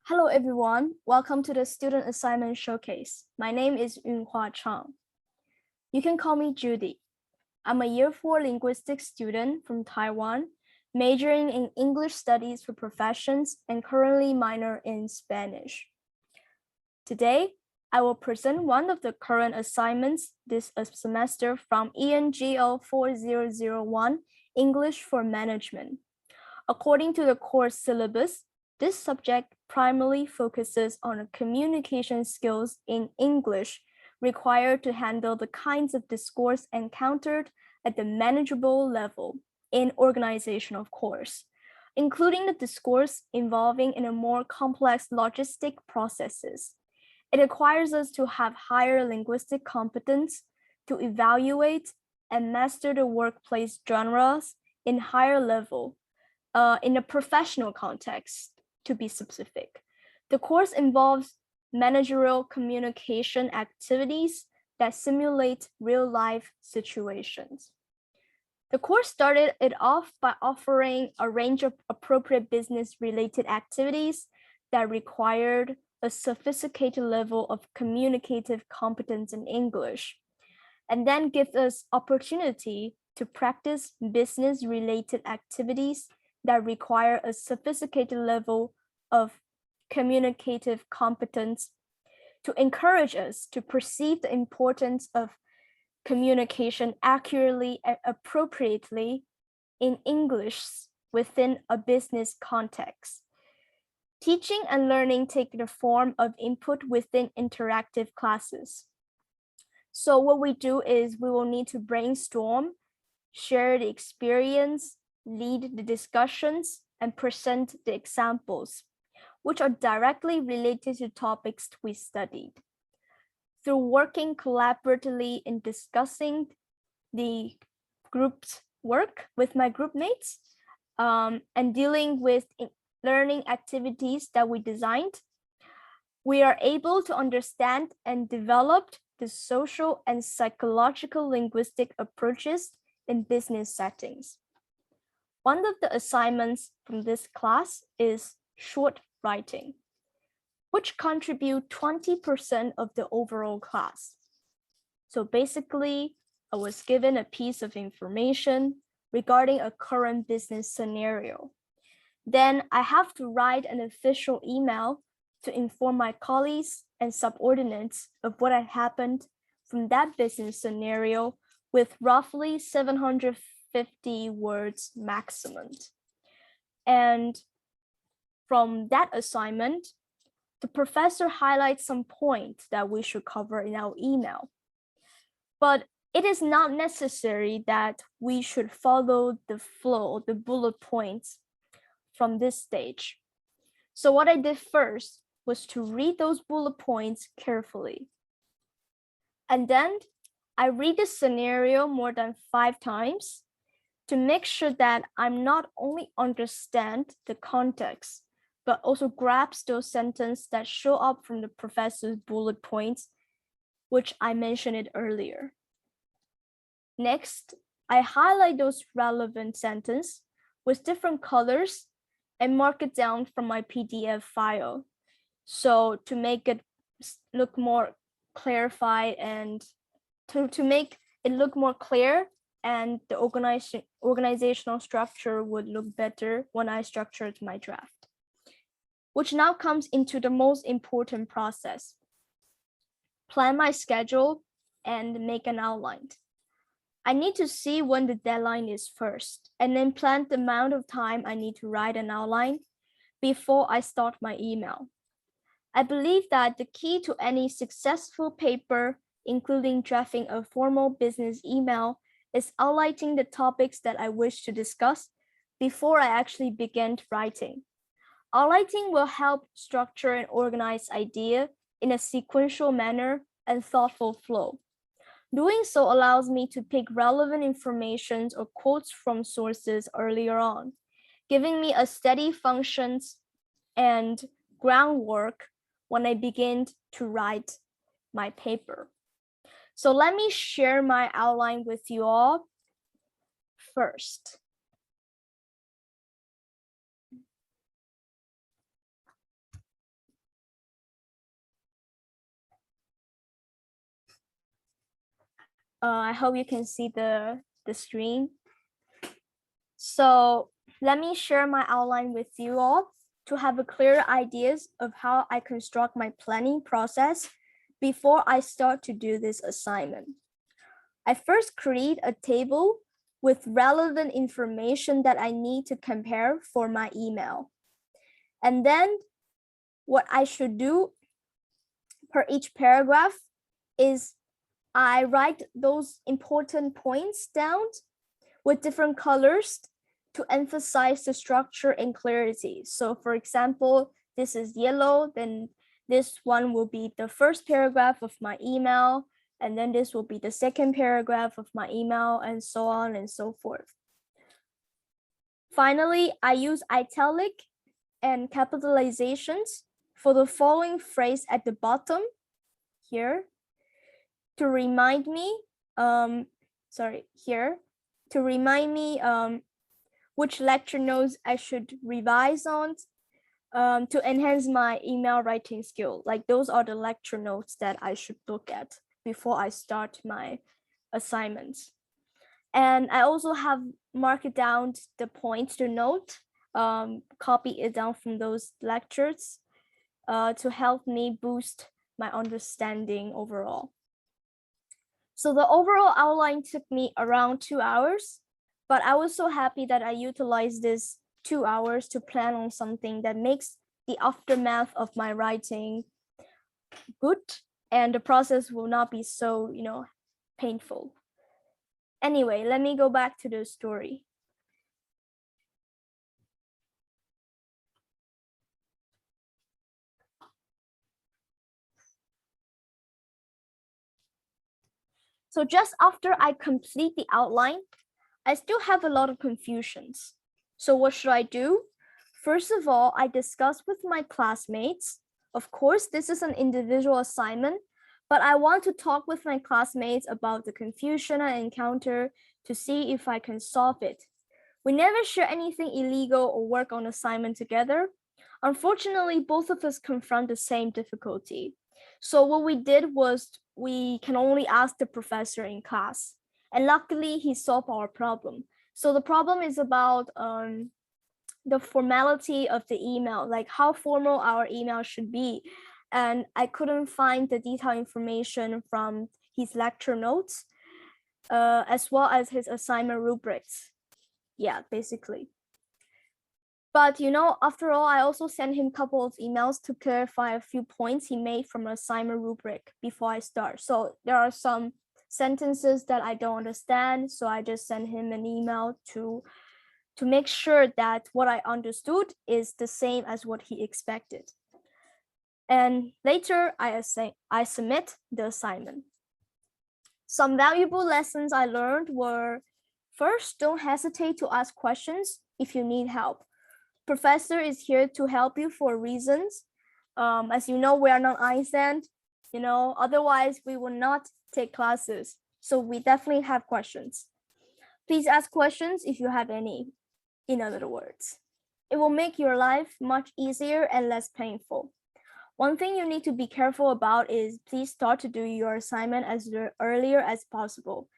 Hello, everyone. Welcome to the Student Assignment Showcase. My name is Judy Chang. You can call me Judy. I'm a Year 4 linguistic student from Taiwan, majoring in English Studies for Professions and currently minor in Spanish. Today, I will present one of the current assignments this semester from ENGL 4001, English for Management. According to the course syllabus, this subject primarily focuses on communication skills in English required to handle the kinds of discourse encountered at the manageable level in organization, of course, including the discourse involving in a more complex logistic processes. It requires us to have higher linguistic competence to evaluate and master the workplace genres in higher level in a professional context, to be specific. The course involves managerial communication activities that simulate real-life situations. The course started it off by offering a range of appropriate business-related activities that required a sophisticated level of communicative competence in English, and then gives us opportunity to practice business-related activities that require a sophisticated level of communicative competence to encourage us to perceive the importance of communication accurately and appropriately in English within a business context. Teaching and learning take the form of input within interactive classes. So what we do is we will need to brainstorm, share the experience, lead the discussions, and present the examples, which are directly related to topics we studied. Through working collaboratively in discussing the group's work with my group mates and dealing with learning activities that we designed, we are able to understand and develop the social and psychological linguistic approaches in business settings. One of the assignments from this class is short writing, which contribute 20% of the overall class. So basically, I was given a piece of information regarding a current business scenario. Then I have to write an official email to inform my colleagues and subordinates of what had happened from that business scenario with roughly 750 words maximum. And from that assignment, the professor highlights some points that we should cover in our email. But it is not necessary that we should follow the flow, the bullet points from this stage. So what I did first was to read those bullet points carefully. And then I read the scenario more than 5 times to make sure that I'm not only understand the context, but also grasp those sentences that show up from the professor's bullet points, which I mentioned it earlier. Next, I highlight those relevant sentences with different colors and mark it down from my PDF file. So to make it look more clarified and to make it look more clear, and the organizational structure would look better when I structured my draft. Which now comes into the most important process. Plan my schedule and make an outline. I need to see when the deadline is first, and then plan the amount of time I need to write an outline before I start my email. I believe that the key to any successful paper, including drafting a formal business email, is outlining the topics that I wish to discuss before I actually begin writing. Outlining will help structure and organize ideas in a sequential manner and thoughtful flow. Doing so allows me to pick relevant information or quotes from sources earlier on, giving me a steady functions and groundwork when I begin to write my paper. So let me share my outline with you all first. I hope you can see the screen. So let me share my outline with you all to have a clear ideas of how I construct my planning process before I start to do this assignment. I first create a table with relevant information that I need to compare for my email. And then what I should do per each paragraph is I write those important points down with different colors to emphasize the structure and clarity. So for example, this is yellow, then this one will be the first paragraph of my email, and then this will be the second paragraph of my email, and so on and so forth. Finally, I use italic and capitalizations for the following phrase at the bottom here to remind me, which lecture notes I should revise on to enhance my email writing skill. Like those are the lecture notes that I should look at before I start my assignments. And I also have marked down the points to note, copy it down from those lectures to help me boost my understanding overall. So the overall outline took me around 2 hours, but I was so happy that I utilized this 2 hours to plan on something that makes the aftermath of my writing good, and the process will not be so, painful. Anyway, let me go back to the story. So just after I complete the outline, I still have a lot of confusions. So what should I do? First of all, I discuss with my classmates. Of course, this is an individual assignment, but I want to talk with my classmates about the confusion I encounter to see if I can solve it. We never share anything illegal or work on assignment together. Unfortunately, both of us confront the same difficulty. So what we did was we can only ask the professor in class. And luckily, he solved our problem. So the problem is about the formality of the email, like how formal our email should be. And I couldn't find the detailed information from his lecture notes, as well as his assignment rubrics. Yeah, basically. But after all, I also sent him a couple of emails to clarify a few points he made from an assignment rubric before I start. So there are some sentences that I don't understand, so I just sent him an email to make sure that what I understood is the same as what he expected. And later, I submit the assignment. Some valuable lessons I learned were, first, don't hesitate to ask questions if you need help. Professor is here to help you for reasons. As you know, we are not Einstein, otherwise we will not take classes. So we definitely have questions. Please ask questions if you have any, in other words. It will make your life much easier and less painful. One thing you need to be careful about is please start to do your assignment as earlier as possible.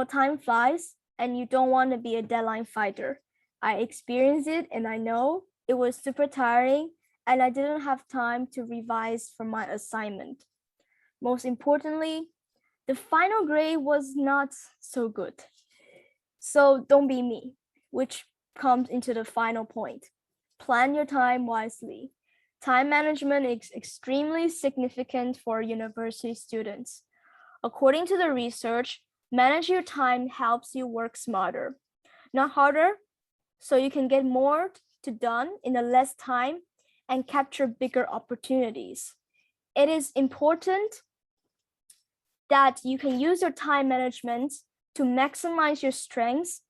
Time flies and you don't want to be a deadline fighter. I experienced it and I know it was super tiring and I didn't have time to revise for my assignment. Most importantly, the final grade was not so good. So don't be me, which comes into the final point. Plan your time wisely. Time management is extremely significant for university students. According to the research, manage your time helps you work smarter, not harder, so you can get more done in a less time and capture bigger opportunities. It is important that you can use your time management to maximize your strengths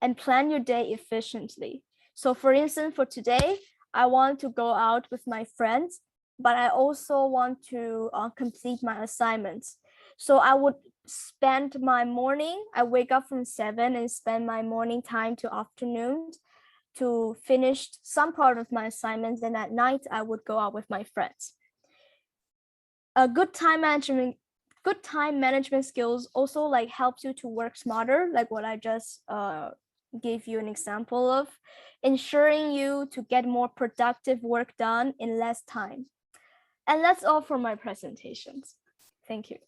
and plan your day efficiently. So for instance, for today, I want to go out with my friends, but I also want to complete my assignments. So I would spend my morning, I wake up from 7 and spend my morning time to afternoon to finish some part of my assignments. And at night, I would go out with my friends. A good time management Good time management skills also like helps you to work smarter, like what I just gave you an example of, ensuring you to get more productive work done in less time. And that's all for my presentations. Thank you.